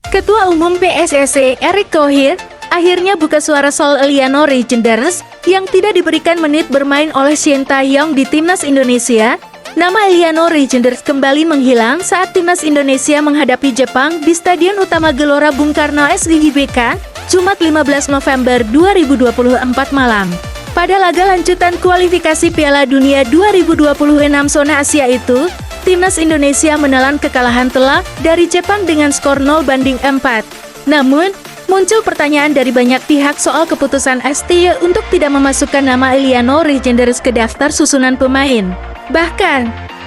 Ketua Umum PSSI Erick Thohir akhirnya buka suara soal Eliano Reijnders yang tidak diberikan menit bermain oleh Shin Tae-yong di Timnas Indonesia. Nama Eliano Reijnders kembali menghilang saat Timnas Indonesia menghadapi Jepang di Stadion Utama Gelora Bung Karno SDGBK, Jumat 15 November 2024 malam. Pada laga lanjutan kualifikasi Piala Dunia 2026 zona Asia itu, Timnas Indonesia menelan kekalahan telak dari Jepang dengan skor 0-4. Namun, muncul pertanyaan dari banyak pihak soal keputusan STY untuk tidak memasukkan nama Eliano Reijnders ke daftar susunan pemain. Bahkan,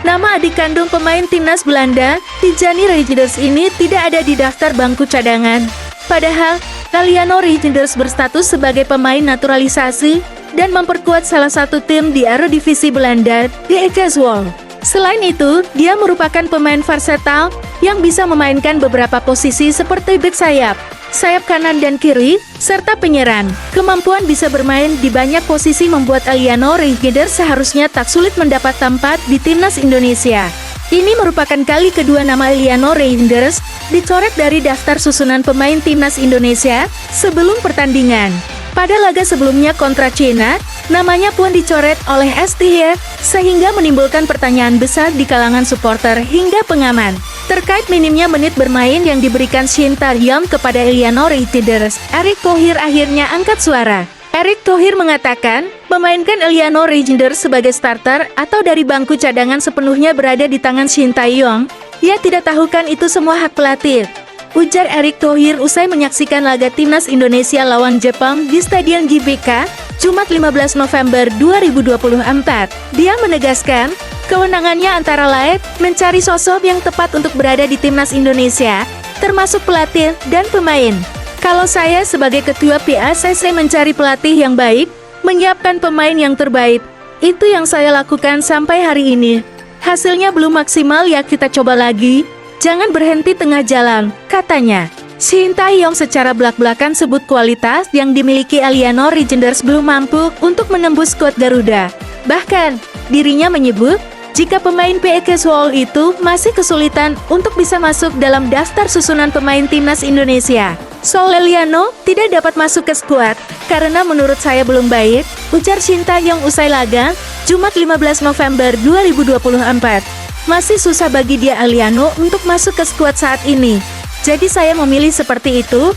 nama adik kandung pemain Timnas Belanda, Tijani Reijnders ini tidak ada di daftar bangku cadangan. Padahal, Eliano Reijnders berstatus sebagai pemain naturalisasi dan memperkuat salah satu tim di Eredivisie Belanda, DEK Zwolle. Selain itu, dia merupakan pemain versatile yang bisa memainkan beberapa posisi seperti bek sayap, sayap kanan dan kiri, serta penyerang. Kemampuan bisa bermain di banyak posisi membuat Eliano Reijnders seharusnya tak sulit mendapat tempat di Timnas Indonesia. Ini merupakan kali kedua nama Eliano Reijnders dicoret dari daftar susunan pemain Timnas Indonesia sebelum pertandingan. Pada laga sebelumnya kontra China, namanya pun dicoret oleh STY, sehingga menimbulkan pertanyaan besar di kalangan supporter hingga pengaman terkait minimnya menit bermain yang diberikan Shin Tae-yong kepada Eliano Reijnders. Erick Thohir akhirnya angkat suara. Erick Thohir mengatakan, memainkan Eliano Reijnders sebagai starter atau dari bangku cadangan sepenuhnya berada di tangan Shin Tae-yong. Ia tidak tahu kan itu semua hak pelatih, ujar Erick Thohir usai menyaksikan laga Timnas Indonesia lawan Jepang di Stadion GBK, Jumat 15 November 2024. Dia menegaskan, kewenangannya antara lain mencari sosok yang tepat untuk berada di Timnas Indonesia, termasuk pelatih dan pemain. Kalau saya sebagai ketua PSSI mencari pelatih yang baik, menyiapkan pemain yang terbaik, itu yang saya lakukan sampai hari ini. Hasilnya belum maksimal ya kita coba lagi. Jangan berhenti tengah jalan, katanya. Shin Tae-yong secara belak-belakan sebut kualitas yang dimiliki Eliano Reijnders belum mampu untuk menembus skuad Garuda. Bahkan, dirinya menyebut, jika pemain PEK Zwolle itu masih kesulitan untuk bisa masuk dalam daftar susunan pemain Timnas Indonesia. Soal Eliano tidak dapat masuk ke skuad, karena menurut saya belum baik, ujar Shin Tae-yong usai laga, Jumat 15 November 2024. Masih susah bagi dia Eliano untuk masuk ke skuad saat ini. Jadi saya memilih seperti itu.